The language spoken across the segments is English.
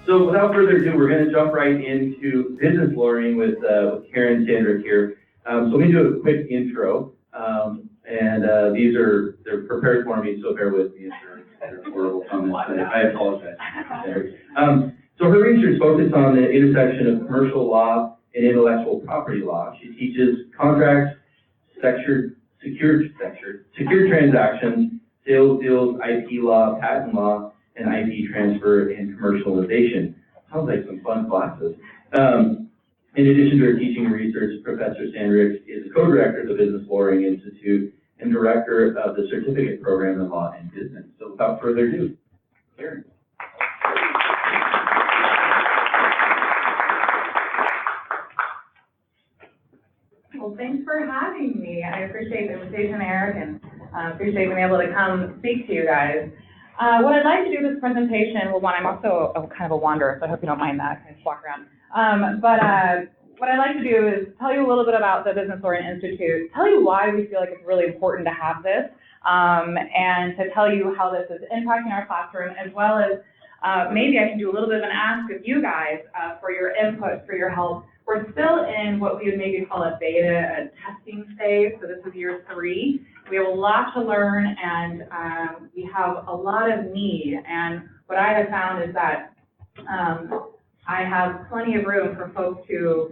So without further ado, we're going to jump right into business lawyering with Karen Sandrik here. So let me do a quick intro. They're prepared for me, so bear with me if they're horrible comments. I apologize. So her research focuses on the intersection of commercial law and intellectual property law. She teaches contracts, secured transactions, sales deals, IP law, patent law, and IP transfer and commercialization. Sounds like some fun classes. In addition to her teaching and research, Professor Sandrik is a co-director of the Business Lawyering Institute and director of the Certificate Program in Law and Business. So without further ado, Karen. Well, thanks for having me. I appreciate the invitation, Eric, and appreciate being able to come speak to you guys. What I'd like to do with this presentation, well, one, I'm also kind of a wanderer, so I hope you don't mind that. I just walk around. What I'd like to do is tell you a little bit about the Business Lawyering Institute, tell you why we feel like it's really important to have this, and to tell you how this is impacting our classroom, as well as maybe I can do a little bit of an ask of you guys for your input, for your help. We're still in what we would maybe call a beta, a testing phase, so this is year 3. We have a lot to learn, and we have a lot of need, and what I have found is that I have plenty of room for folks to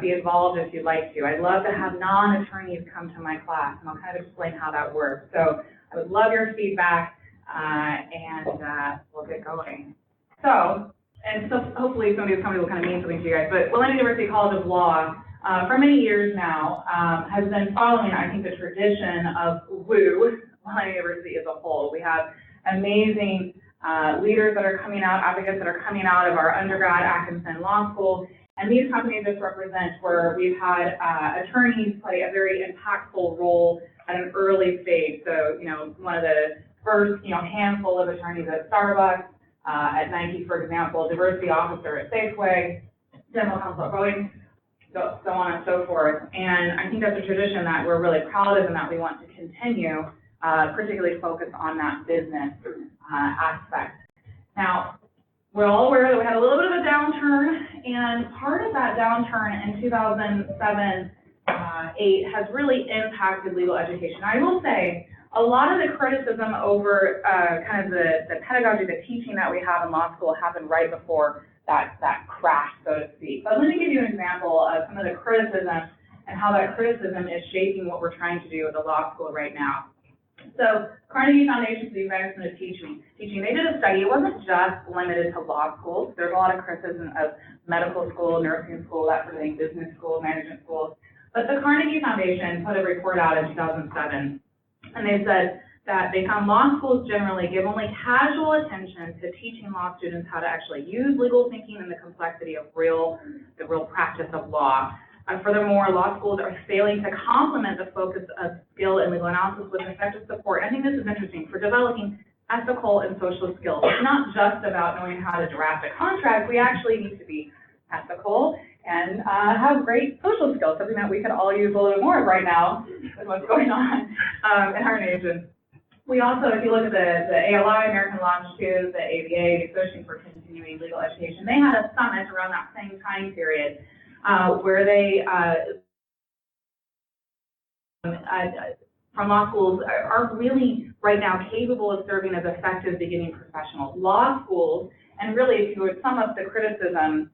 be involved if you'd like to. I'd love to have non-attorneys come to my class, and I'll kind of explain how that works. So I would love your feedback, and we'll get going. So hopefully somebody who's coming will kind of mean something to you guys, but Willamette University College of Law, for many years now, has been following, I think, the tradition of WU, Willamette University as a whole. We have amazing leaders that are coming out, advocates that are coming out of our undergrad Atkinson Law School, and these companies just represent where we've had attorneys play a very impactful role at an early stage. So, one of the first, handful of attorneys at Starbucks, at Nike, for example, diversity officer at Safeway, general counsel at Boeing, so on and so forth. And I think that's a tradition that we're really proud of and that we want to continue, particularly focus on that business aspect. Now, we're all aware that we had a little bit of a downturn, and part of that downturn in 2007, 8 has really impacted legal education. I will say, a lot of the criticism over kind of the pedagogy, the teaching that we have in law school happened right before that crash, so to speak. But let me give you an example of some of the criticism and how that criticism is shaping what we're trying to do at the law school right now. So Carnegie Foundation for the Advancement of Teaching, they did a study. It wasn't just limited to law schools. There's a lot of criticism of medical school, nursing school, that sort of thing, business school, management school. But the Carnegie Foundation put a report out in 2007, and they said that they found law schools generally give only casual attention to teaching law students how to actually use legal thinking and the complexity of the real practice of law. Furthermore, law schools are failing to complement the focus of skill in legal analysis with effective support. I think this is interesting for developing ethical and social skills. It's not just about knowing how to draft a contract. We actually need to be ethical and have great social skills, something that we could all use a little bit more of right now with what's going on in our nation. We also, if you look at the ALI, American Law Institute, the ABA, the Association for Continuing Legal Education, they had a summit around that same time period where they, from law schools, are really right now capable of serving as effective beginning professionals. Law schools, and really if you would sum up the criticism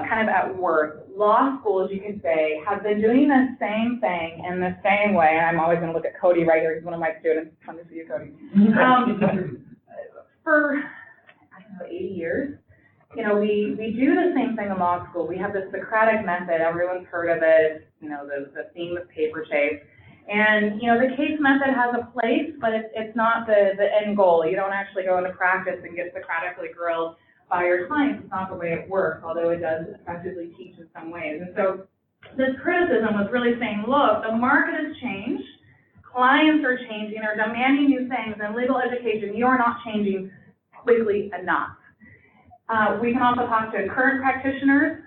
kind of at work, law schools, you could say, have been doing the same thing in the same way, and I'm always going to look at Cody right here, he's one of my students, fun to see you, Cody, for, I don't know, 80 years. We do the same thing in law school. We have the Socratic method, everyone's heard of it, the theme of paper chase. And, the case method has a place, but it's not the end goal. You don't actually go into practice and get Socratically grilled by your clients. It's not the way it works, although it does effectively teach in some ways. And so this criticism was really saying, look, the market has changed, clients are changing, are demanding new things, and legal education, you are not changing quickly enough. We can also talk to current practitioners,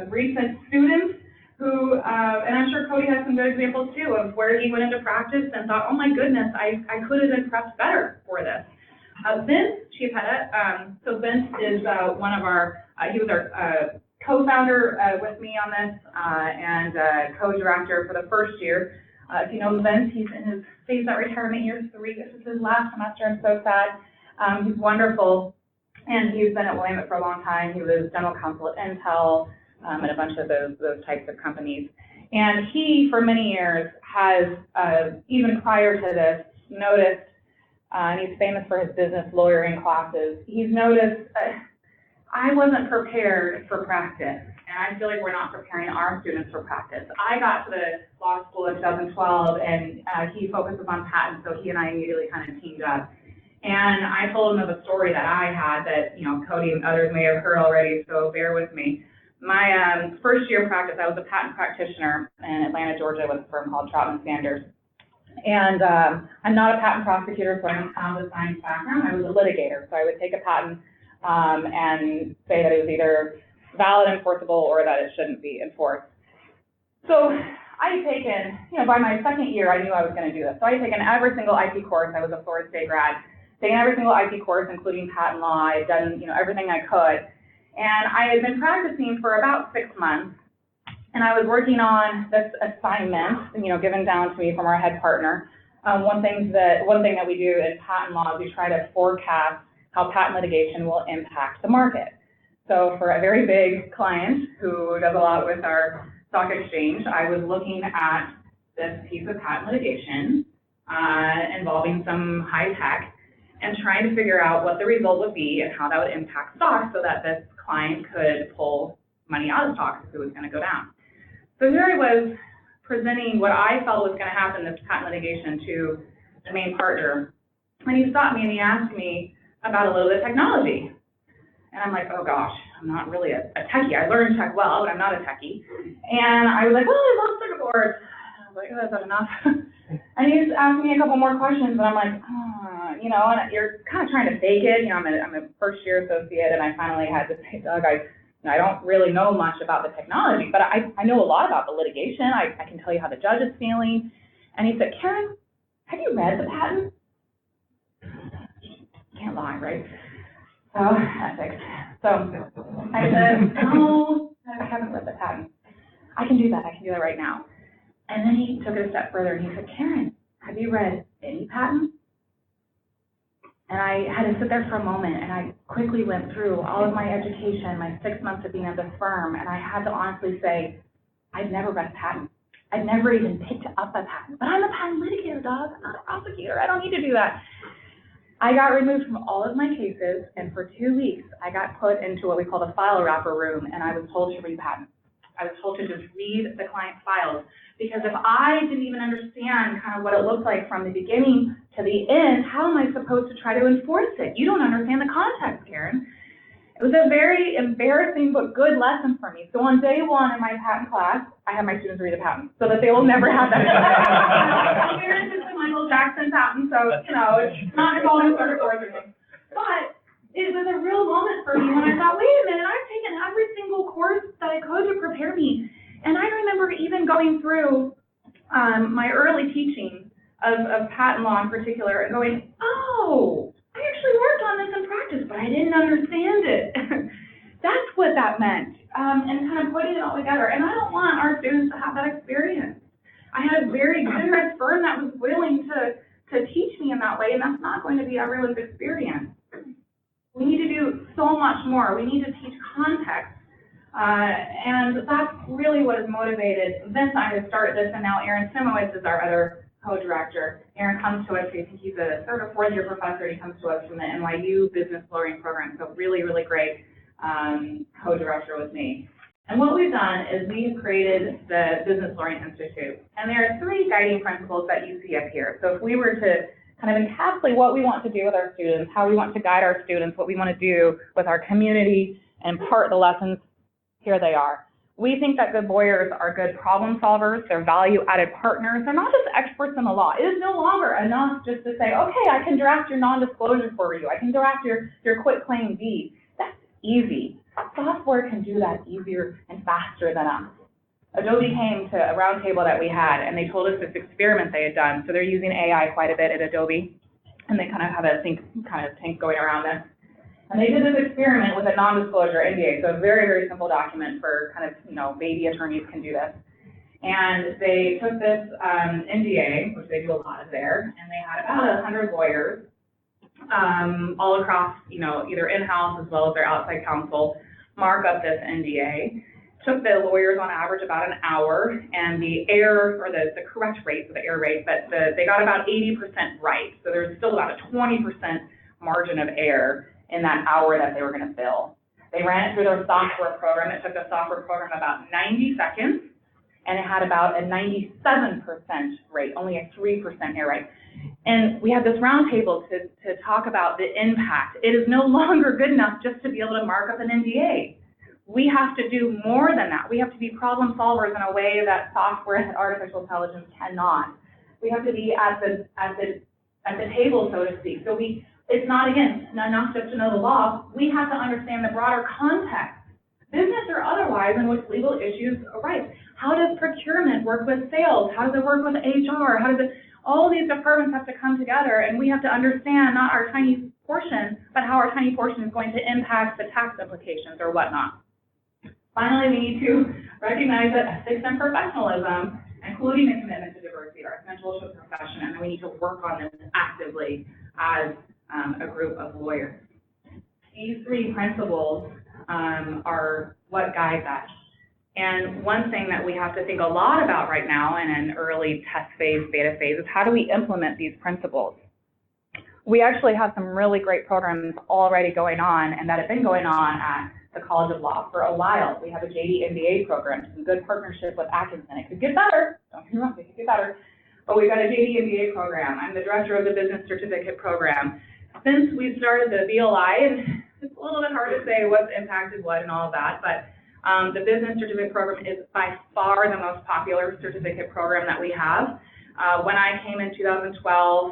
recent students who, and I'm sure Cody has some good examples too, of where he went into practice and thought, oh my goodness, I could have been prepped better for this. Vince Chiapetta. So Vince is one of our, he was our co-founder with me on this and co-director for the first year. If you know Vince, he's in his phase out retirement year 3. This is his last semester. I'm so sad. He's wonderful, and he's been at Willamette for a long time. He was general counsel at Intel and a bunch of those types of companies. And he, for many years, has, even prior to this, noticed, and he's famous for his business lawyering classes, he's noticed I wasn't prepared for practice, and I feel like we're not preparing our students for practice. I got to the law school in 2012, and he focuses on patents, so he and I immediately kind of teamed up. And I told him of a story that I had that, you know, Cody and others may have heard already, so bear with me. My first year of practice, I was a patent practitioner in Atlanta, Georgia, with a firm called Troutman Sanders. And I'm not a patent prosecutor, so I don't have a science background. I was a litigator, so I would take a patent and say that it was either valid, enforceable, or that it shouldn't be enforced. So I had taken, you know, by my second year, I knew I was going to do this. So I had taken every single IP course. I was a Florida State grad. Taken every single IP course, including patent law. I had done, you know, everything I could. And I had been practicing for about 6 months. And I was working on this assignment, you know, given down to me from our head partner. One thing that we do in patent law is we try to forecast how patent litigation will impact the market. So for a very big client who does a lot with our stock exchange, I was looking at this piece of patent litigation involving some high tech and trying to figure out what the result would be and how that would impact stocks so that this client could pull money out of stocks if it was going to go down. So here I was presenting what I felt was going to happen in this patent litigation to the main partner. And he stopped me and he asked me about a little bit of technology. And I'm like, oh gosh, I'm not really a techie. I learned tech well, but I'm not a techie. And I was like, well, I love circuit boards. I was like, oh, is that enough? And he's asking me a couple more questions, and I'm like, you know, and you're kind of trying to fake it. You know, I'm a first year associate, and I finally had to say, Doug, I don't really know much about the technology, but I know a lot about the litigation. I can tell you how the judge is feeling. And he said, Karen, have you read the patent? Can't lie, right? So, ethics. So I said, no, I haven't read the patent. I can do that right now. And then he took it a step further and he said, Karen, have you read any patent? And I had to sit there for a moment, and I quickly went through all of my education, my 6 months of being at this firm, and I had to honestly say, I've never read a patent. I've never even picked up a patent. But I'm a patent litigator, Doug. I'm not a prosecutor. I don't need to do that. I got removed from all of my cases, and for 2 weeks, I got put into what we call the file wrapper room, and I was told to read patents. I was told to just read the client's files, because if I didn't even understand kind of what it looked like from the beginning to the end, how am I supposed to try to enforce it? You don't understand the context, Karen. It was a very embarrassing but good lesson for me. So on day 1 in my patent class, I had my students read a patent so that they will never have that. Karen is the Michael Jackson patent, so, you know, it's not involving circuit boards or anything. But it was a real moment for me when I thought, wait a minute, I've taken every single course that I could to prepare me. And I remember even going through my early teaching of patent law in particular and going, oh, I actually worked on this in practice, but I didn't understand it. That's what that meant, and kind of putting it all together. And I don't want our students to have that experience. I had a very generous firm that was willing to teach me in that way, and that's not going to be everyone's experience. We need to do so much more. We need to teach context. And that's really what has motivated Vince and I to start this, and now Aaron Simowitz is our other co-director. Aaron comes to us, I think he's a 3rd or 4th year professor, he comes to us from the NYU business lawyering program, so really, really great co-director with me. And what we've done is we've created the Business Lawyering Institute, and there are 3 guiding principles that you see up here. So if we were to kind of encapsulate what we want to do with our students, how we want to guide our students, what we want to do with our community, and impart the lessons, here they are. We think that good lawyers are good problem solvers. They're value-added partners. They're not just experts in the law. It is no longer enough just to say, okay, I can draft your non-disclosure for you. I can draft your quit claim deed. That's easy. Software can do that easier and faster than us. Adobe came to a roundtable that we had, and they told us this experiment they had done. So they're using AI quite a bit at Adobe. and they kind of have a tank going around this. And they did this experiment with a non-disclosure NDA, so a very, very simple document for kind of, baby attorneys can do this. And they took this NDA, which they do a lot of there, and they had about 100 lawyers all across, either in-house as well as their outside counsel, mark up this NDA. Took the lawyers on average about an hour, and the error, or the correct rate, so the error rate, but they got about 80% right. So there's still about a 20% margin of error in that hour that they were going to fill. They ran it through their software program. It took the software program about 90 seconds, and it had about a 97% rate, only a 3% error rate. And we had this roundtable to talk about the impact. It is no longer good enough just to be able to mark up an NDA. We have to do more than that. We have to be problem solvers in a way that software and artificial intelligence cannot. We have to be at the table, so to speak. So it's not enough just to know the law. We have to understand the broader context, business or otherwise, in which legal issues arise. How does procurement work with sales? How does it work with HR? All these departments have to come together, and we have to understand not our tiny portion, but how our tiny portion is going to impact the tax implications or whatnot. Finally, we need to recognize that ethics and professionalism, including a commitment to diversity, are essential to the profession, and we need to work on this actively as a group of lawyers. These three principles are what guide that. And one thing that we have to think a lot about right now in an early test phase, beta phase, is how do we implement these principles? We actually have some really great programs already going on and that have been going on at the College of Law for a while. We have a JD MBA program, some good partnership with Atkinson. It could get better, don't get me wrong, it could get better. But we've got a JD MBA program. I'm the director of the Business Certificate Program. Since we started the BLI, and it's a little bit hard to say what's impacted what and all of that, but the Business Certificate Program is by far the most popular certificate program that we have. When I came in 2012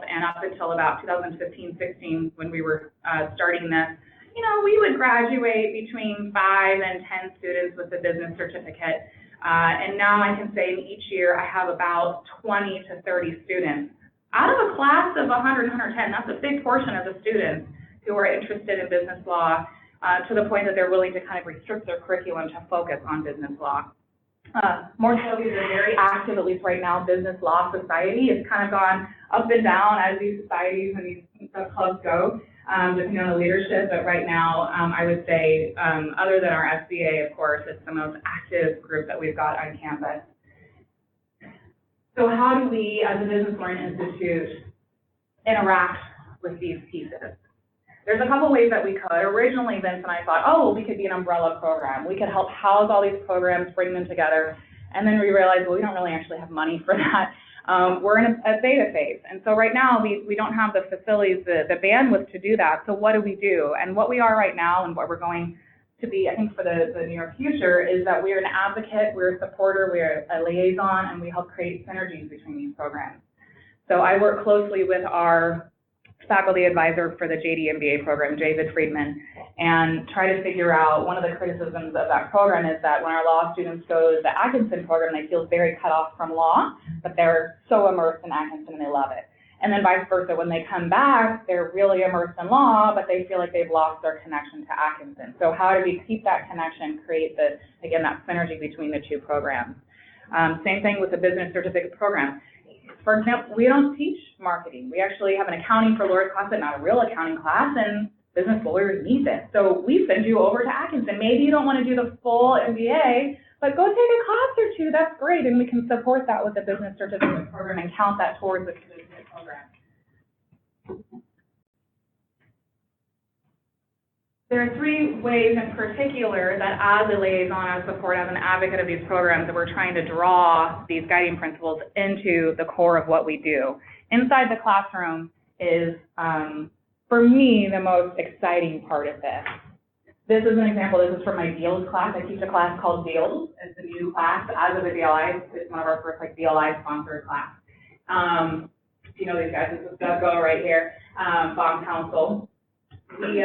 and up until about 2015-16, when we were starting this, we would graduate between 5 and 10 students with the business certificate. And now I can say each year I have about 20 to 30 students. Out of a class of 100, 110, that's a big portion of the students who are interested in business law, to the point that they're willing to kind of restrict their curriculum to focus on business law. More so, these are very active, at least right now, business law society. It's kind of gone up and down as these societies and these clubs go, depending on the leadership. But right now, I would say, other than our SBA, of course, it's the most active group that we've got on campus. So how do we, as a Business Learning Institute, interact with these pieces? There's a couple ways that we could. Originally, Vince and I thought, we could be an umbrella program. We could help house all these programs, bring them together. And then we realized, we don't really actually have money for that. We're in a beta phase. And so right now, we don't have the facilities, the bandwidth to do that. So what do we do? And what we are right now and what we're going to be, I think, for the near future, is that we're an advocate, we're a supporter, we're a liaison, and we help create synergies between these programs. So I work closely with our faculty advisor for the JD MBA program, David Friedman, and try to figure out, one of the criticisms of that program is that when our law students go to the Atkinson program, they feel very cut off from law, but they're so immersed in Atkinson and they love it. And then vice versa, when they come back, they're really immersed in law, but they feel like they've lost their connection to Atkinson. So how do we keep that connection, create that synergy between the two programs? Same thing with the Business Certificate Program. For example, we don't teach marketing. We actually have an accounting for lawyers class, but not a real accounting class, and business lawyers need this. So we send you over to Atkinson. Maybe you don't want to do the full MBA, but go take a class or two. That's great, and we can support that with the Business Certificate Program and count that towards the certificate program. There are three ways in particular that as a liaison, as support, as an advocate of these programs, that we're trying to draw these guiding principles into the core of what we do. Inside the classroom is, for me, the most exciting part of this. This is an example. This is from my Deals class. I teach a class called Deals. It's a new class as of the BLI. It's one of our first BLI sponsored class. If you know these guys, this is Go right here, Bond Counsel. We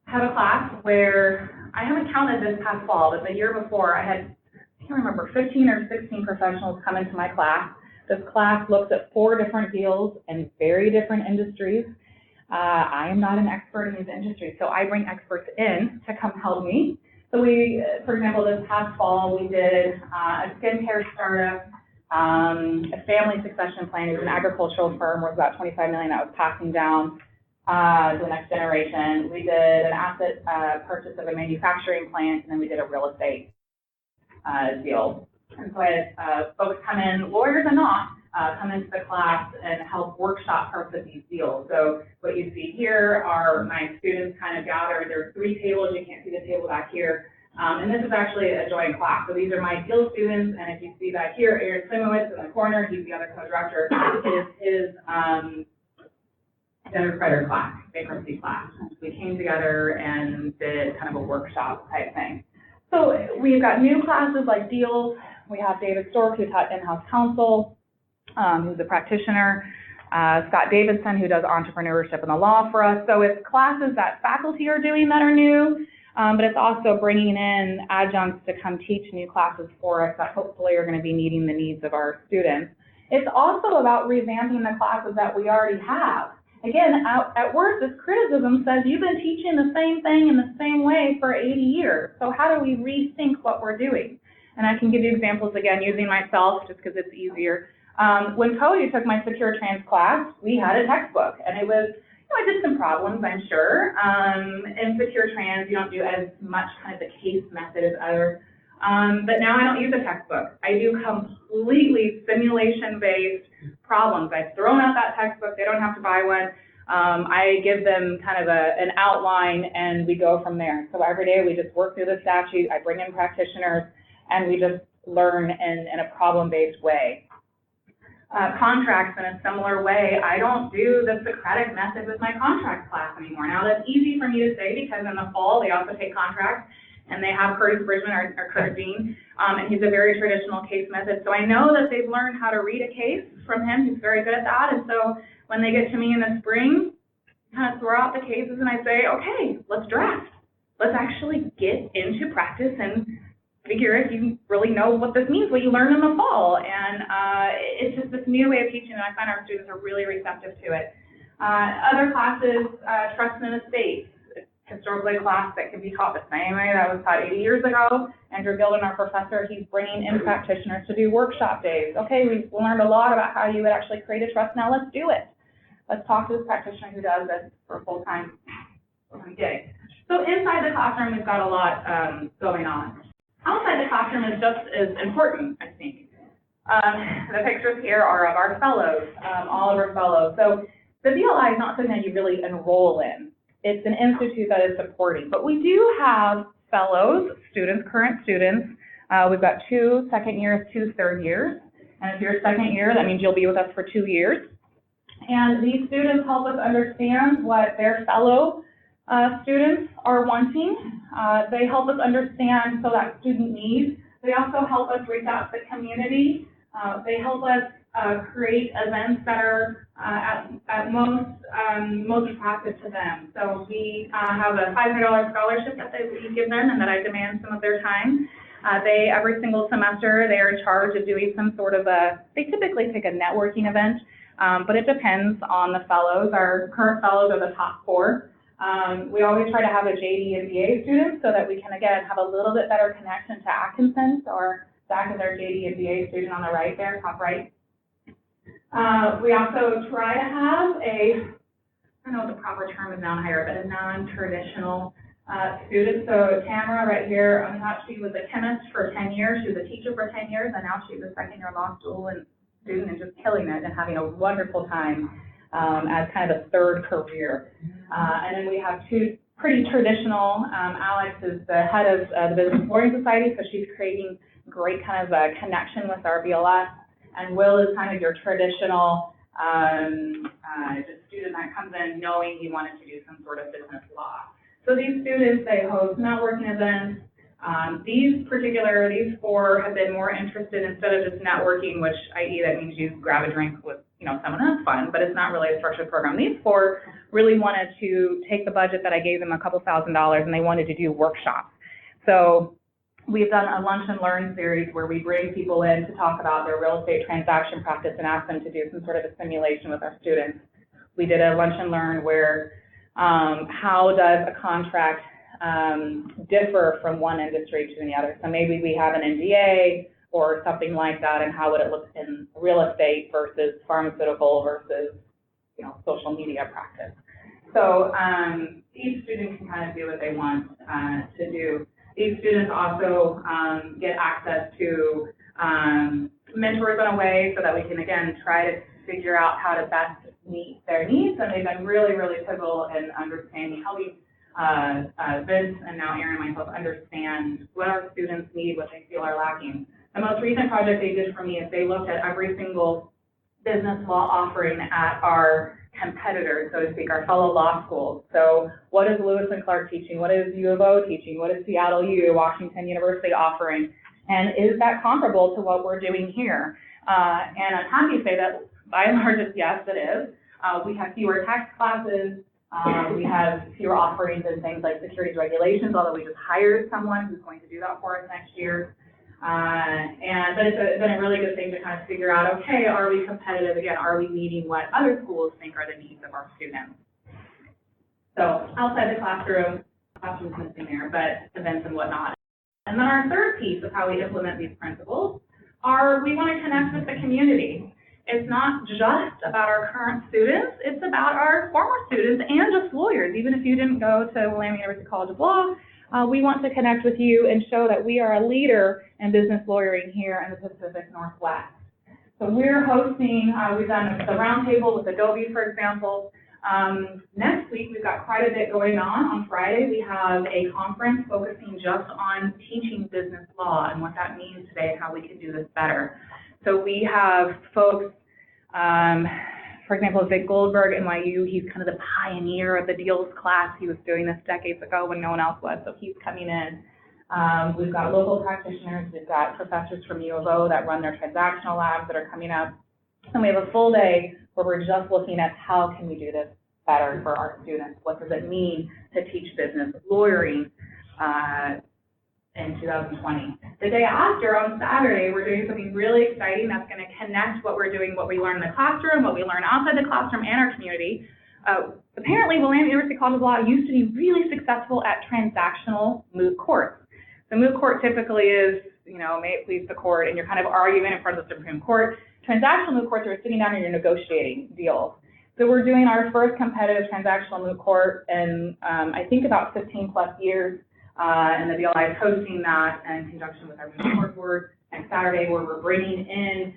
have a class where I haven't counted this past fall, but the year before I had, I can't remember, 15 or 16 professionals come into my class. This class looks at 4 different deals in very different industries. I am not an expert in these industries, so I bring experts in to come help me. So we, for example, this past fall, we did a skincare startup, a family succession plan. It was an agricultural firm worth about $25 million that was passing down to the next generation. We did an asset purchase of a manufacturing plant, and then we did a real estate deal. And so I had folks come in, lawyers and not, come into the class and help workshop parts of these deals. So what you see here are my students kind of gathered. There are 3 tables. You can't see the table back here. And this is actually a joint class. So these are my deal students, and if you see back here, Aaron Slimowitz in the corner, he's the other co-director. It is his debtor creditor class, bankruptcy class. We came together and did kind of a workshop type thing. So we've got new classes like deals. We have David Stork, who taught in-house counsel, who's a practitioner. Scott Davidson, who does entrepreneurship in the law for us. So it's classes that faculty are doing that are new, but it's also bringing in adjuncts to come teach new classes for us that hopefully are going to be meeting the needs of our students. It's also about revamping the classes that we already have. Again, at worst, this criticism says you've been teaching the same thing in the same way for 80 years. So how do we rethink what we're doing? And I can give you examples again using myself just because it's easier. When Cody took my secure trans class, we had a textbook, and it was, I did some problems, I'm sure. In secure trans, you don't do as much kind of the case method as others. But now I don't use a textbook. I do completely simulation-based problems. I've thrown out that textbook. They don't have to buy one. I give them kind of an outline, and we go from there. So every day we just work through the statute. I bring in practitioners, and we just learn in a problem-based way. Contracts in a similar way. I don't do the Socratic method with my contract class anymore. Now that's easy for me to say because in the fall they also take contracts, and they have Curtis Bridgman or Curtis Dean, and he's a very traditional case method. So I know that they've learned how to read a case from him. He's very good at that. And so when they get to me in the spring, I kind of throw out the cases and I say, okay, let's draft. Let's actually get into practice and figure if you really know what this means, what you learned in the fall. And it's just this new way of teaching, and I find our students are really receptive to it. Other classes, trust and estates, historically a class that can be taught the same way that was taught 80 years ago. Andrew Gilden, our professor, he's bringing in practitioners to do workshop days. Okay, we've learned a lot about how you would actually create a trust. Now let's do it. Let's talk to this practitioner who does this for a full-time gig. So inside the classroom, we've got a lot going on. Outside the classroom is just as important, I think. The pictures here are of our fellows, all of our fellows. So the BLI is not something that you really enroll in. It's an institute that is supporting. But we do have fellows, students, current students. We've got 2 second years, 2 third years. And if you're a second year, that means you'll be with us for 2 years. And these students help us understand what their fellow students are wanting. They help us understand that student needs. They also help us reach out to the community. They help us create events that are at most attractive to them. So we have a $500 scholarship that we give them and that I demand some of their time. Every single semester, they are in charge of doing some sort of they typically pick a networking event, but it depends on the fellows. Our current fellows are the top 4. We always try to have a JD and BA student so that we can, again, have a little bit better connection to Atkinson. So Zach is our JD and BA student on the right there, top right. We also try to have I don't know what the proper term is now in higher, but a non-traditional student. So Tamara right here, I thought she was a chemist for 10 years. She was a teacher for 10 years, and now she's a second-year law school and student and just killing it and having a wonderful time as kind of a third career. And then we have 2 pretty traditional. Alex is the head of the Business Lawyering Society, so she's creating great kind of a connection with our BLS. And Will is kind of your traditional just student that comes in knowing he wanted to do some sort of business law. So these students, they host networking events. These 4 have been more interested instead of just networking, which i.e. that means you grab a drink with someone, that's fun, but it's not really a structured program. These 4 really wanted to take the budget that I gave them, a couple $1,000s, and they wanted to do workshops. So we've done a lunch and learn series where we bring people in to talk about their real estate transaction practice and ask them to do some sort of a simulation with our students. We did a lunch and learn where how does a contract differ from one industry to the other. So maybe we have an NDA or something like that, and how would it look in real estate versus pharmaceutical versus, you know, social media practice. So each student can kind of do what they want to do. These students also get access to mentors in a way so that we can, again, try to figure out how to best meet their needs, and they've been really, really pivotal in understanding, helping Vince and now Aaron and myself understand what our students need, what they feel are lacking. The most recent project they did for me is they looked at every single business law offering at our competitors, so to speak, our fellow law schools. So what is Lewis and Clark teaching? What is U of O teaching? What is Seattle U, Washington University offering? And is that comparable to what we're doing here? And I'm happy to say that by and large, yes, it is. We have fewer tax classes. We have fewer offerings in things like securities regulations, although we just hired someone who's going to do that for us next year. But it's been a really good thing to kind of figure out, okay, are we competitive? Again, are we meeting what other schools think are the needs of our students? So outside the classroom, classroom's missing there, but events and whatnot. And then our third piece of how we implement these principles are we want to connect with the community. It's not just about our current students, it's about our former students and just lawyers. Even if you didn't go to Willamette College of Law, we want to connect with you and show that we are a leader in business lawyering here in the Pacific Northwest. So we're hosting, we've done the roundtable with Adobe, for example. Next week, we've got quite a bit going on. On Friday, we have a conference focusing just on teaching business law and what that means today and how we can do this better. So we have folks, for example, Vic Goldberg, NYU, he's kind of the pioneer of the deals class. He was doing this decades ago when no one else was, so he's coming in. We've got local practitioners, we've got professors from U of O that run their transactional labs that are coming up. And we have a full day where we're just looking at how can we do this better for our students? What does it mean to teach business lawyering in 2020. The day after, on Saturday, we're doing something really exciting that's going to connect what we're doing, what we learn in the classroom, what we learn outside the classroom, and our community. Apparently, Willamette College of Law used to be really successful at transactional moot courts. The moot court typically is, you know, may it please the court, and you're kind of arguing in front of the Supreme Court. Transactional moot courts are sitting down and you're negotiating deals. So we're doing our first competitive transactional moot court in, I think, about 15 plus years. And the BLI is hosting that in conjunction with our moot court board next Saturday, where we're bringing in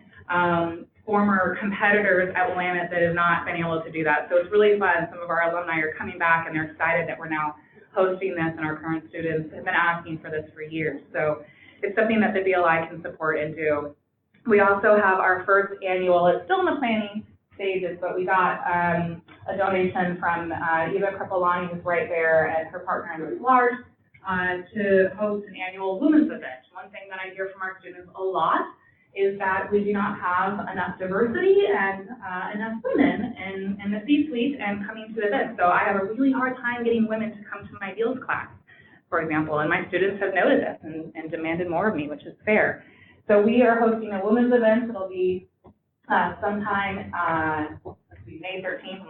former competitors at Willamette that have not been able to do that. So it's really fun. Some of our alumni are coming back and they're excited that we're now hosting this, and our current students have been asking for this for years. So it's something that the BLI can support and do. We also have our first annual, it's still in the planning stages, but we got a donation from Eva Kripalani, who's right there, and her partner in Large, to host an annual women's event. One thing that I hear from our students a lot is that we do not have enough diversity and enough women in the C-suite and coming to events. So I have a really hard time getting women to come to my deals class, for example, and my students have noted this and demanded more of me, which is fair. So we are hosting a women's event. It'll be sometime, May 13th,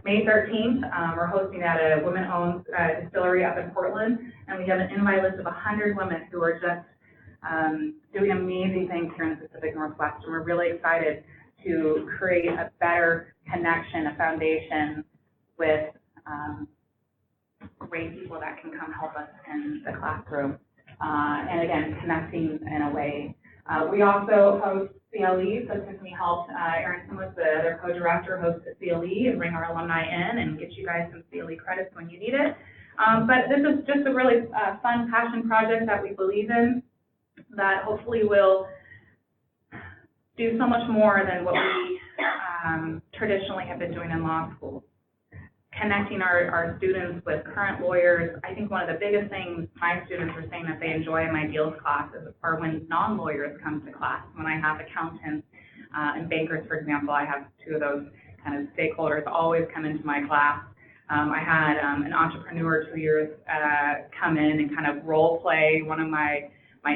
May 13th. We're hosting at a women-owned distillery up in Portland, and we have an invite list of 100 women who are just doing amazing things here in the Pacific Northwest, and we're really excited to create a better connection, a foundation with great people that can come help us in the classroom, and again, connecting in a way. We also host CLE, so Tiffany helped Aaron Simlis, the other co-director, host a CLE and bring our alumni in and get you guys some CLE credits when you need it. But this is just a really fun passion project that we believe in, that hopefully will do so much more than what we traditionally have been doing in law school. Connecting our students with current lawyers. I think one of the biggest things my students are saying that they enjoy in my deals classes are when non-lawyers come to class. When I have accountants and bankers, for example, I have two of those kind of stakeholders always come into my class I had an entrepreneur 2 years come in and kind of role play one of my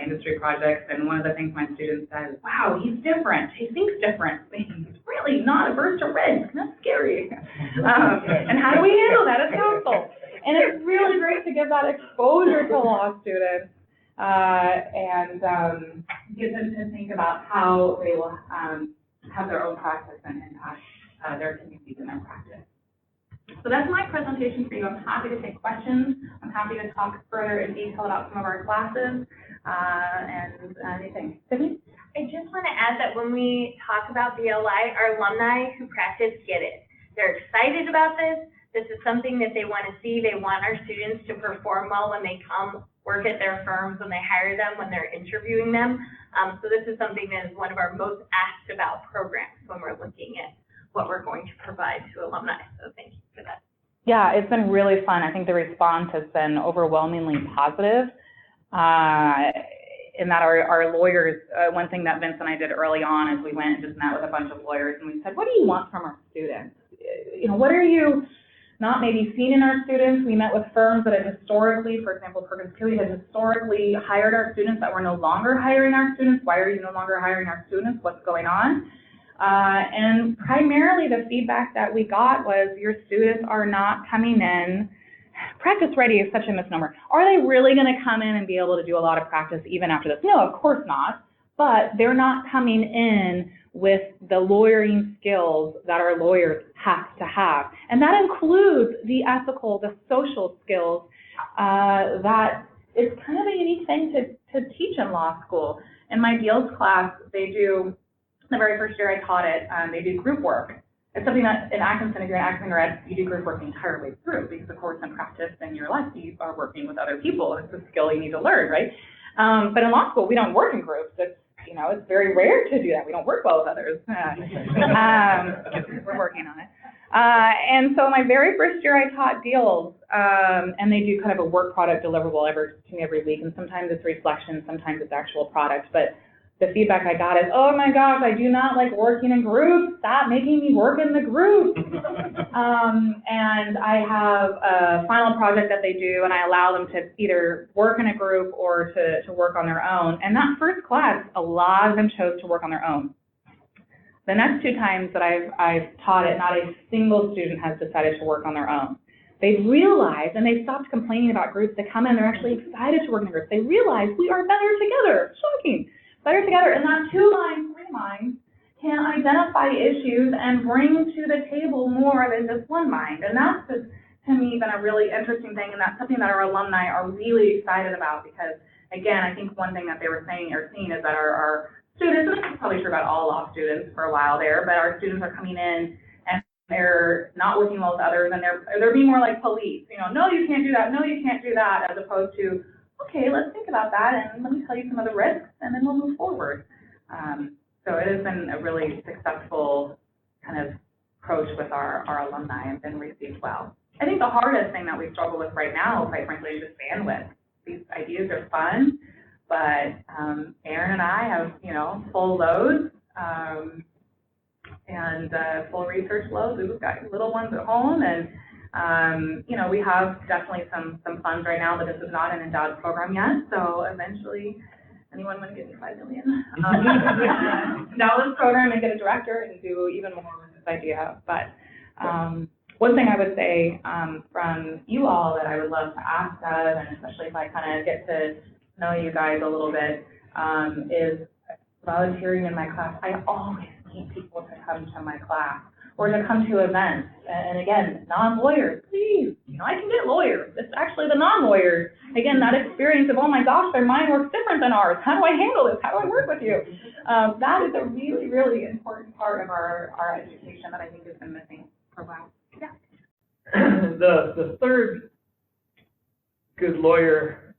industry projects, and one of the things my students said, wow, he's different, he thinks different, he's really not averse to risk, that's scary. And how do we handle that as counsel? And it's really great to give that exposure to law students and get them to think about how they will have their own practice and impact their communities in their practice. So that's my presentation for you. I'm happy to take questions. I'm happy to talk further in detail about some of our classes and anything. Tiffany? I just want to add that when we talk about BLI, our alumni who practice get it. They're excited about this. This is something that they want to see. They want our students to perform well when they come work at their firms, when they hire them, when they're interviewing them. So this is something that is one of our most asked about programs when we're looking at what we're going to provide to alumni. So thank you for that. Yeah, it's been really fun. I think the response has been overwhelmingly positive. In that our lawyers, one thing that Vince and I did early on is we went and just met with a bunch of lawyers and we said, what do you want from our students? You know, what are you not maybe seen in our students? We met with firms that had historically, for example, Perkins Coie had historically hired our students that were no longer hiring our students. Why are you no longer hiring our students? What's going on? And primarily the feedback that we got was your students are not coming in. Practice ready is such a misnomer. Are they really going to come in and be able to do a lot of practice even after this? No, of course not. But they're not coming in with the lawyering skills that our lawyers have to have. And that includes the ethical, the social skills that is kind of a unique thing to teach in law school. In my deals class, they do, the very first year I taught it, they do group work. It's something that in Atkinson, if you're in Atkinson or Ed, you do group work the entire way through because, of course, in practice in your life, you are working with other people. It's a skill you need to learn, right? But in law school, we don't work in groups. It's, you know, it's very rare to do that. We don't work well with others. We're working on it. And so my very first year I taught deals, and they do kind of a work product deliverable every week, and sometimes it's reflection, sometimes it's actual product. But the feedback I got is, oh my gosh, I do not like working in groups. Stop making me work in the group. And I have a final project that they do, and I allow them to either work in a group or to work on their own. And that first class, a lot of them chose to work on their own. The next 2 times that I've taught it, not a single student has decided to work on their own. They've realized, and they've stopped complaining about groups. They come in, they're actually excited to work in groups. They realize we are better together. Shocking. Better together, and that 2 minds, 3 minds can identify issues and bring to the table more than just 1 mind. And that's just, to me, been a really interesting thing, and that's something that our alumni are really excited about because, again, I think one thing that they were saying or seeing is that our students, and this is probably true about all law students for a while there, but our students are coming in and they're not working well with others, and they're being more like police. You know, no, you can't do that. No, you can't do that, as opposed to, okay, let's think about that, and let me tell you some of the risks, and then we'll move forward. So it has been a really successful kind of approach with our alumni and been received well. I think the hardest thing that we struggle with right now, quite frankly, is just bandwidth. These ideas are fun, but Aaron and I have, you know, full loads and full research loads. We've got little ones at home, and you know, we have definitely some funds right now, but this is not an endowed program yet. So eventually, anyone want to give me $5 million? Endow this program and get a director and do even more with this idea. But one thing I would say from you all that I would love to ask of, and especially if I kind of get to know you guys a little bit, is volunteering in my class. I always need people to come to my class or to come to events. And again, non-lawyers, please, you know, I can get lawyers. It's actually the non-lawyers. Again, that experience of, oh my gosh, their mind works different than ours. How do I handle this? How do I work with you? That is a really, really important part of our education that I think has been missing for a while. Yeah. The third good lawyer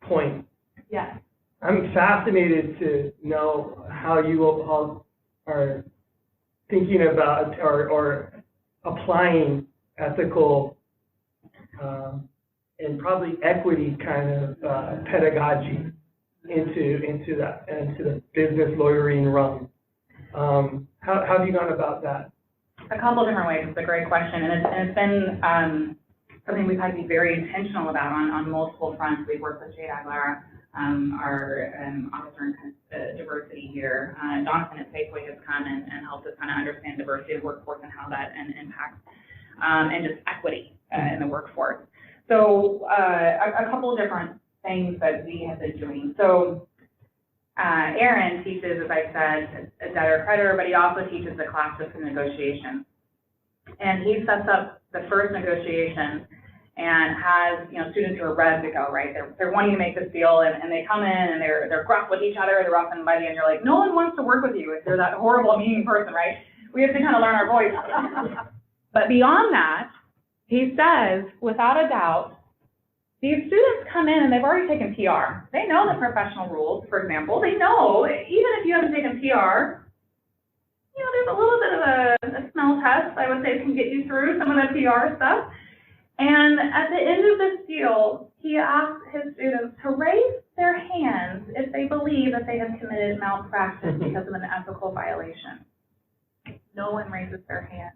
point. Yes. I'm fascinated to know how you all are thinking about or applying ethical and probably equity kind of pedagogy into the business lawyering realm. How have you gone about that? A couple different ways. It's a great question, and it's been something we've had to be very intentional about on multiple fronts. We've worked with Jade Aguilera, our officer in diversity here. Jonathan at Safeway has come and helped us kind of understand diversity of workforce and how that impacts and just equity in the workforce. So a couple of different things that we have been doing. So Aaron teaches, as I said, a debtor creditor, but he also teaches the class system negotiation. And he sets up the first negotiation and has, students who are ready to go, right? They're wanting to make this deal, and they come in and they're gruff with each other, they're rough and buddy, and you're like, no one wants to work with you if you're that horrible, mean person, right? We have to kind of learn our voice. But beyond that, he says, without a doubt, these students come in and they've already taken PR. They know the professional rules, for example. They know, even if you haven't taken PR, there's a little bit of a smell test, I would say, can get you through some of the PR stuff. And at the end of this deal, he asks his students to raise their hands if they believe that they have committed malpractice because of an ethical violation. No one raises their hand.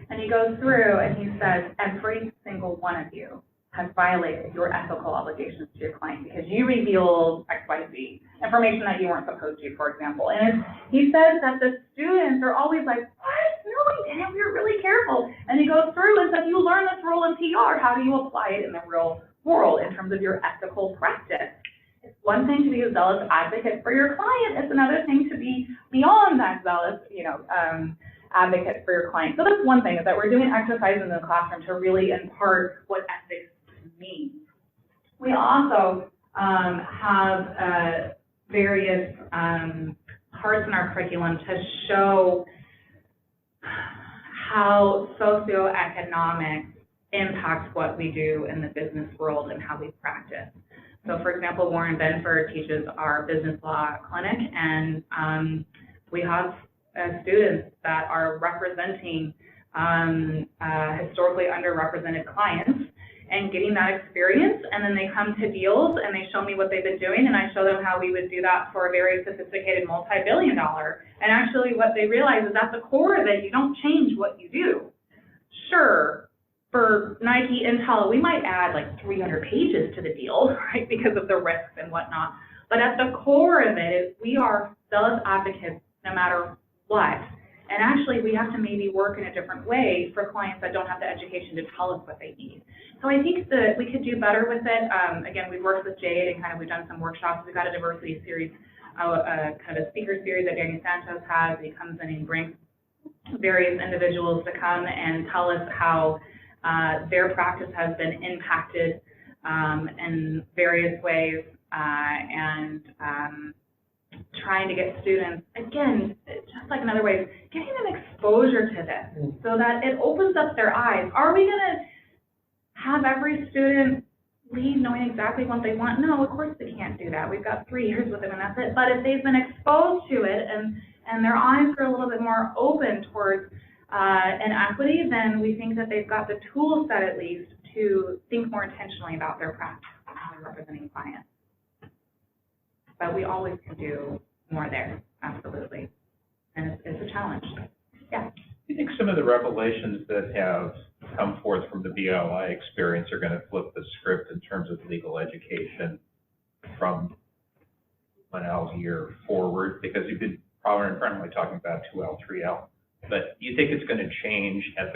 And he goes through and he says, every single one of you has violated your ethical obligations to your client because you revealed XYZ, information that you weren't supposed to, for example. And he says that the students are always like, what? No, we didn't. We were really careful. And he goes through and says, you learn this rule in PR. How do you apply it in the real world in terms of your ethical practice? It's one thing to be a zealous advocate for your client. It's another thing to be beyond that zealous, advocate for your client. So that's one thing, is that we're doing exercises in the classroom to really impart what ethics means. We also have various parts in our curriculum to show how socioeconomics impacts what we do in the business world and how we practice. So, for example, Warren Benford teaches our business law clinic, and we have students that are representing historically underrepresented clients and getting that experience, and then they come to deals and they show me what they've been doing, and I show them how we would do that for a very sophisticated multi-billion-dollar. And actually what they realize is at the core of it, you don't change what you do. Sure, for Nike, Intel, we might add like 300 pages to the deal, right, because of the risks and whatnot. But at the core of it is we are zealous advocates no matter what. And actually, we have to maybe work in a different way for clients that don't have the education to tell us what they need. So I think that we could do better with it. Again, we've worked with Jade and we've done some workshops. We've got a diversity series, kind of a speaker series that Danny Sanchez has. He comes in and brings various individuals to come and tell us how their practice has been impacted in various ways, and trying to get students, again, just like another way, getting them exposure to this so that it opens up their eyes. Are we going to have every student leave knowing exactly what they want? No, of course they can't do that. We've got 3 years with them and that's it. But if they've been exposed to it and their eyes are a little bit more open towards inequity, then we think that they've got the tool set at least to think more intentionally about their practice and how they're representing clients. But we always can do more there, absolutely. And it's a challenge. Yeah. Do you think some of the revelations that have come forth from the BLI experience are going to flip the script in terms of legal education from 1L year forward? Because you've been primarily talking about 2L, 3L. But do you think it's going to change at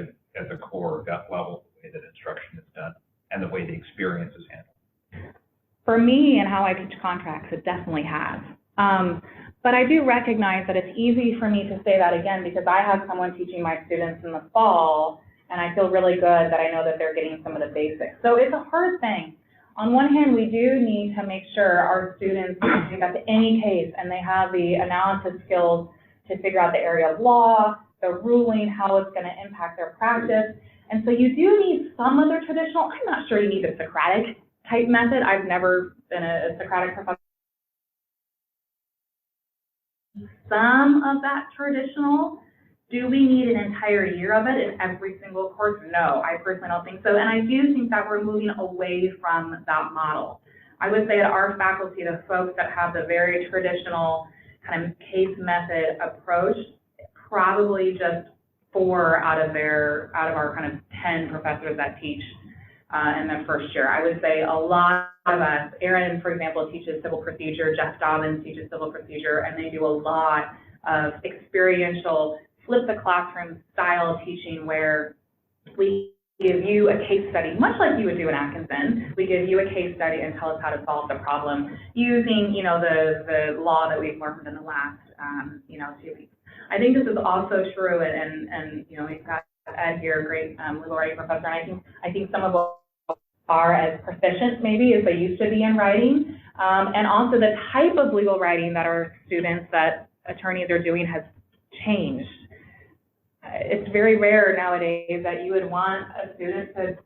the core gut level, the way that instruction is done and the way the experience is handled? For me and how I teach contracts, it definitely has. But I do recognize that it's easy for me to say that again because I have someone teaching my students in the fall, and I feel really good that I know that they're getting some of the basics. So it's a hard thing. On one hand, we do need to make sure our students pick up any case and they have the analysis skills to figure out the area of law, the ruling, how it's going to impact their practice. And so you do need some of the traditional, I'm not sure you need the Socratic type method. I've never been a Socratic professor. Some of that traditional, do we need an entire year of it in every single course? No, I personally don't think so. And I do think that we're moving away from that model. I would say that our faculty, the folks that have the very traditional kind of case method approach, probably just 4 out of our kind of 10 professors that teach in the first year. I would say a lot of us, Erin, for example, teaches civil procedure, Jeff Dobbins teaches civil procedure, and they do a lot of experiential, flip the classroom style teaching where we give you a case study, much like you would do in Atkinson. We give you a case study and tell us how to solve the problem using, you know, the law that we've learned in the last, 2 weeks. I think this is also true, and you know, we've got Ed here, a great legal writing professor, and I think some of us are as proficient maybe as they used to be in writing, and also the type of legal writing that our students, that attorneys are doing has changed. It's very rare nowadays that you would want a student to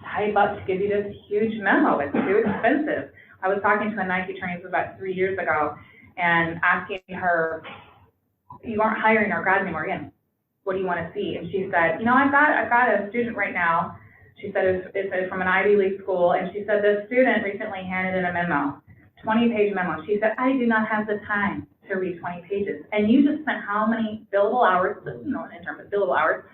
type up to give you this huge memo. It's too expensive. I was talking to a Nike attorney, this was about 3 years ago, and asking her, you aren't hiring our grads anymore again. What do you want to see? And she said, you know, I've got a student right now. She said it's from an Ivy League school, and she said the student recently handed in a memo, 20-page memo. She said, I do not have the time to read 20 pages. And you just spent how many billable hours, you know, in terms of billable hours.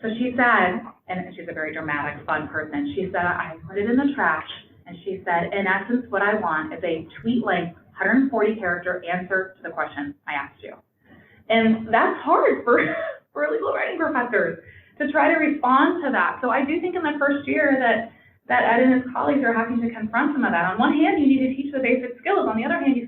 So she said, and she's a very dramatic, fun person, she said, I put it in the trash, and she said, in essence, what I want is a tweet-length, 140-character answer to the question I asked you. And that's hard for legal writing professors to try to respond to that. So I do think in the first year that Ed and his colleagues are having to confront some of that. On one hand, you need to teach the basic skills. On the other hand, you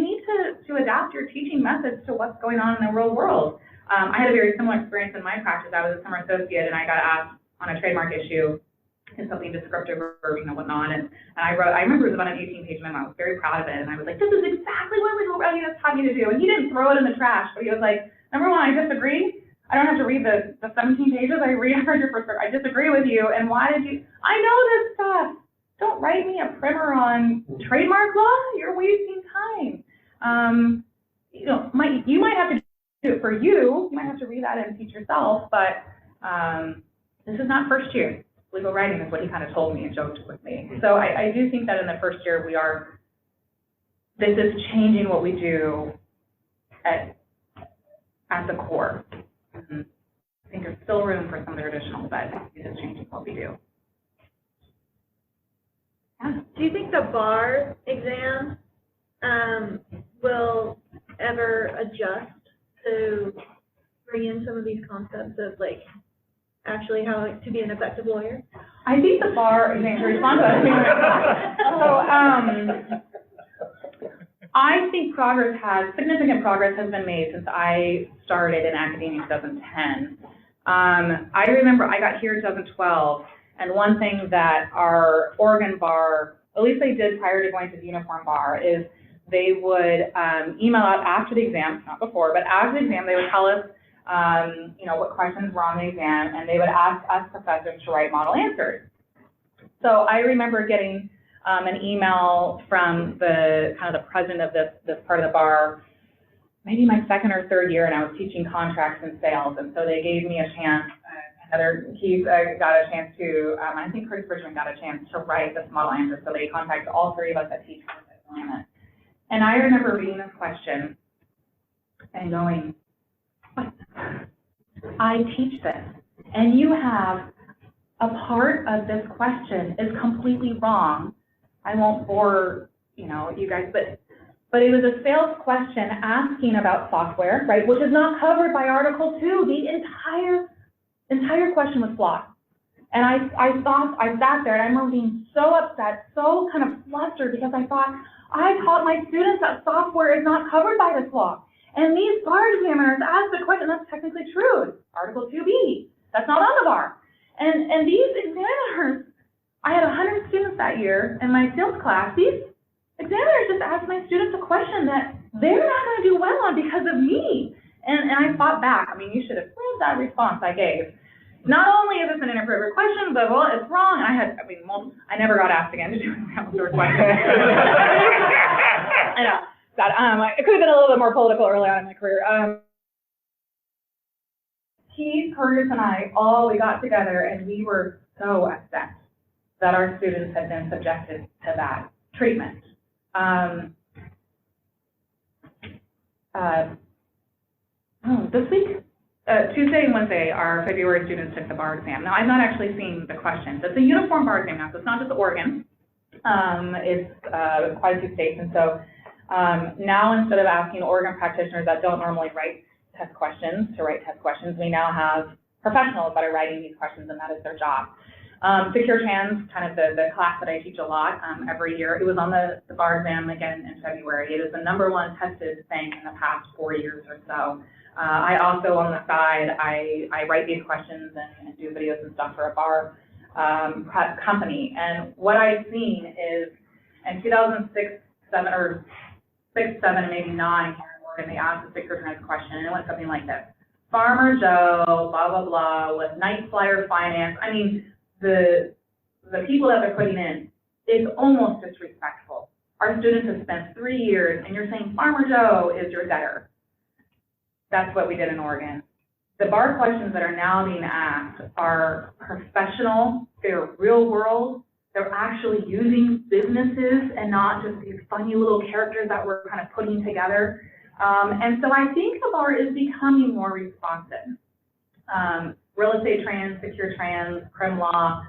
need to adapt your teaching methods to what's going on in the real world. I had a very similar experience in my practice. I was a summer associate, and I got asked on a trademark issue and something descriptive or, you know, whatnot. And I remember it was about an 18-page memo. I was very proud of it. And I was like, this is exactly what legal writing has taught me to do. And he didn't throw it in the trash, but he was like, number one, I disagree. I don't have to read the 17 pages. I disagree with you. And why did you? I know this stuff. Don't write me a primer on trademark law. You're wasting time. You know, you might have to do it for you. You might have to read that and teach yourself. But this is not first year. Legal writing is what he kind of told me and joked with me. So I do think that in the first year this is changing what we do at the core. Mm-hmm. I think there's still room for some of the traditional, but it is changing what we do. Yeah. Do you think the bar exam will ever adjust to bring in some of these concepts of like actually how to be an effective lawyer? I think the bar exam, to respond to that. I think significant progress has been made since I started in academia in 2010. I remember I got here in 2012, and one thing that our Oregon bar, at least they did prior to going to the uniform bar, is they would email out after the exam, not before, but after the exam, they would tell us, you know, what questions were on the exam, and they would ask us professors to write model answers. So I remember getting an email from the president of this part of the bar, maybe my second or third year, and I was teaching contracts and sales, and so they gave me a chance. Keith got a chance to, I think Curtis Bridgman got a chance to write this model answer, so they contacted all 3 of us that teach Willamette. And I remember reading this question and going, what? I teach this, and you have a part of this question is completely wrong. I won't bore, you guys, but it was a sales question asking about software, right, which is not covered by Article 2. The entire question was flawed. And I sat there and I remember being so upset, so kind of flustered, because I thought, I taught my students that software is not covered by this law. And these bar examiners asked the question, that's technically true, Article 2B. That's not on the bar. And these examiners, I had 100 students that year in my sales class. These examiners just asked my students a question that they're not going to do well on because of me. And I fought back. I mean, you should have heard that response I gave. Not only is this an inappropriate question, but well, it's wrong. And I never got asked again to do that sort of question. I know. It could have been a little bit more political early on in my career. Keith, Curtis, and we got together, and we were so upset that our students had been subjected to that treatment. This week, Tuesday and Wednesday, our February students took the bar exam. Now, I'm not actually seeing the questions. It's a uniform bar exam now, so it's not just Oregon. It's quite a few states, and so now instead of asking Oregon practitioners that don't normally write test questions to write test questions, we now have professionals that are writing these questions, and that is their job. Secure Trans, kind of the class that I teach a lot every year, it was on the bar exam again in February. It is the #1 tested thing in the past 4 years or so. I also, on the side, I write these questions and do videos and stuff for a bar prep company. And what I've seen is in 2006, 7, or 6, 7, and maybe 9 here in Oregon, they asked the Secure Trans question, and it went something like this. Farmer Joe, blah, blah, blah, with Night Flyer Finance. I mean, the people that they're putting in is almost disrespectful. Our students have spent 3 years, and you're saying Farmer Joe is your debtor. That's what we did in Oregon. The bar questions that are now being asked are professional, they're real world, they're actually using businesses and not just these funny little characters that we're kind of putting together. And so I think the bar is becoming more responsive. Real estate trans, secure trans, crim law,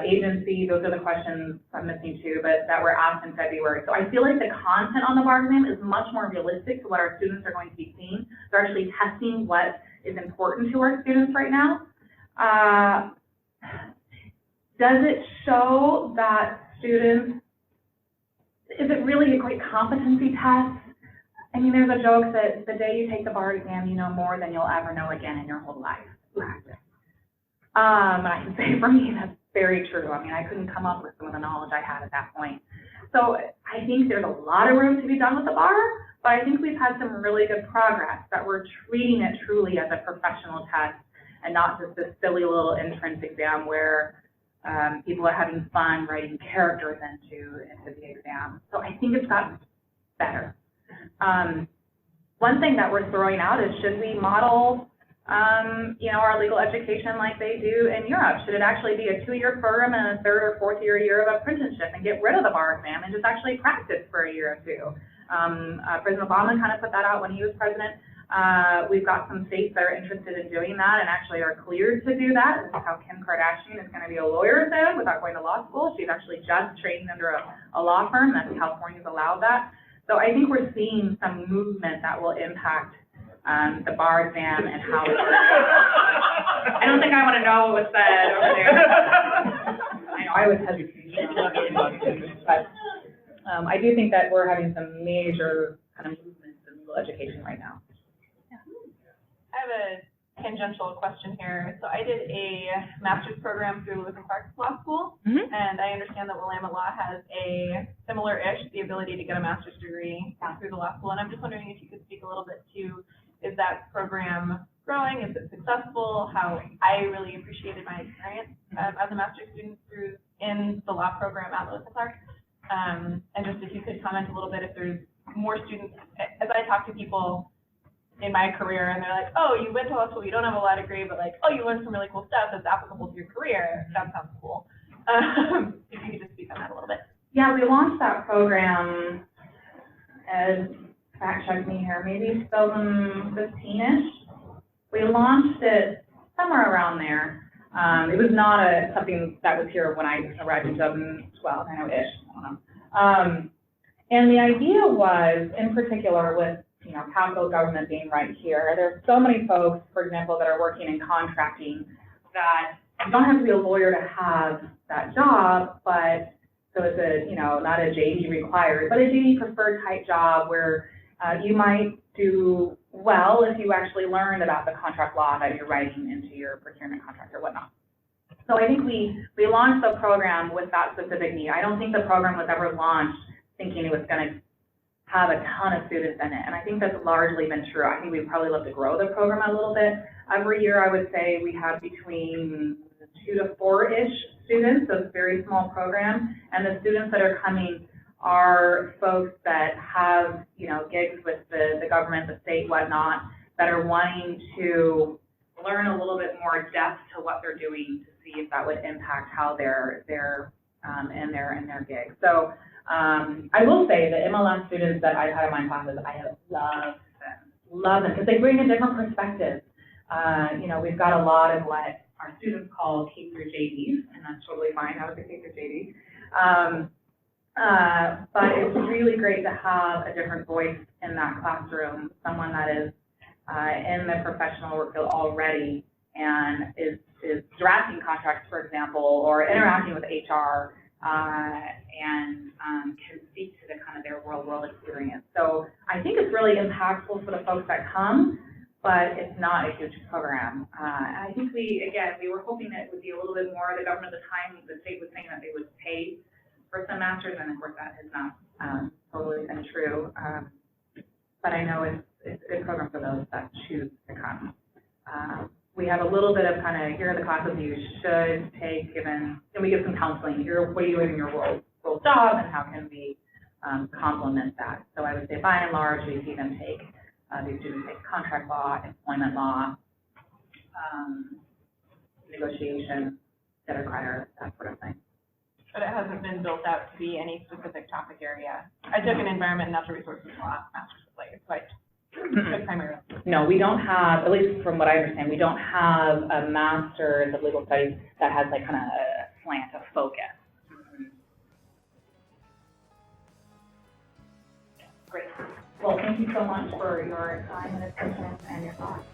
agency, those are the questions I'm missing too, but that were asked in February. So I feel like the content on the bar exam is much more realistic to what our students are going to be seeing. They're actually testing what is important to our students right now. Does it show that students, is it really a great competency test? I mean, there's a joke that the day you take the bar exam, you know more than you'll ever know again in your whole life. Practice. And I can say for me, that's very true. I mean, I couldn't come up with some of the knowledge I had at that point. So I think there's a lot of room to be done with the bar, but I think we've had some really good progress that we're treating it truly as a professional test and not just this silly little entrance exam where people are having fun writing characters into the exam. So I think it's gotten better. One thing that we're throwing out is, should we model our legal education like they do in Europe? Should it actually be a 2-year program and a 3rd or 4th year of apprenticeship and get rid of the bar exam and just actually practice for a year or 2? President Obama kind of put that out when he was president. We've got some states that are interested in doing that and actually are cleared to do that. This is how Kim Kardashian is going to be a lawyer soon without going to law school. She's actually just training under a law firm. That's California's allowed that. So I think we're seeing some movement that will impact the bar exam and how it works. I don't think I want to know what was said over there. I know, I was hesitant. But I do think that we're having some major kind of movements in legal education right now. I have a tangential question here. So I did a master's program through Lewis and Clark Law School, and I understand that Willamette Law has a similar-ish, the ability to get a master's degree through the law school. And I'm just wondering if you could speak a little bit to, is that program growing? Is it successful? How I really appreciated my experience as a master's student in the law program at Lewis and Clark. And just if you could comment a little bit if there's more students, as I talk to people in my career and they're like, oh, you went to law school, you don't have a law degree, but like, oh, you learned some really cool stuff that's applicable to your career. That sounds cool. If you could just speak on that a little bit. Yeah, we launched that program as, fact check me here, maybe 2015-ish. We launched it somewhere around there. It was not something that was here when I arrived in 2012, I know-ish, I don't know. And the idea was, in particular, with capital government being right here, there's so many folks, for example, that are working in contracting that you don't have to be a lawyer to have that job, but so it's a, not a JD required, but a JD preferred type job where you might do well if you actually learned about the contract law that you're writing into your procurement contract or whatnot. So I think we launched the program with that specific need. I don't think the program was ever launched thinking it was going to have a ton of students in it, and I think that's largely been true. I think we'd probably love to grow the program a little bit. Every year, I would say we have between 2 to 4-ish students, so it's a very small program, and the students that are coming are folks that have, gigs with the government, the state, whatnot, that are wanting to learn a little bit more depth to what they're doing to see if that would impact how they're in their gigs. So I will say the MLS students that I've had in my classes, I have loved them because they bring a different perspective. You know, we've got a lot of what our students call K through JDs, and that's totally fine. I was a K through JD. But it's really great to have a different voice in that classroom, someone that is in the professional work field already and is drafting contracts, for example, or interacting with HR, and can speak to the kind of their real-world experience. So I think it's really impactful for the folks that come, but it's not a huge program. I think we were hoping that it would be a little bit more. The government at the time, the state was saying that they would pay for some masters, and of course that has not totally been true. But I know it's a good program for those that choose to come. We have a little bit of kind of, here are the classes you should take, given, and we give some counseling. Here, what are you doing in your role job, and how can we complement that? So I would say, by and large, we see them take, these students take contract law, employment law, negotiation, debtor creditor, that sort of thing. But it hasn't been built out to be any specific topic area. I took an environment and natural resources law master's of law, but primarily. No, we don't have, at least from what I understand, we don't have a master's of legal studies that has like kind of a slant of focus. Great. Well, thank you so much for your time and attention and your thoughts.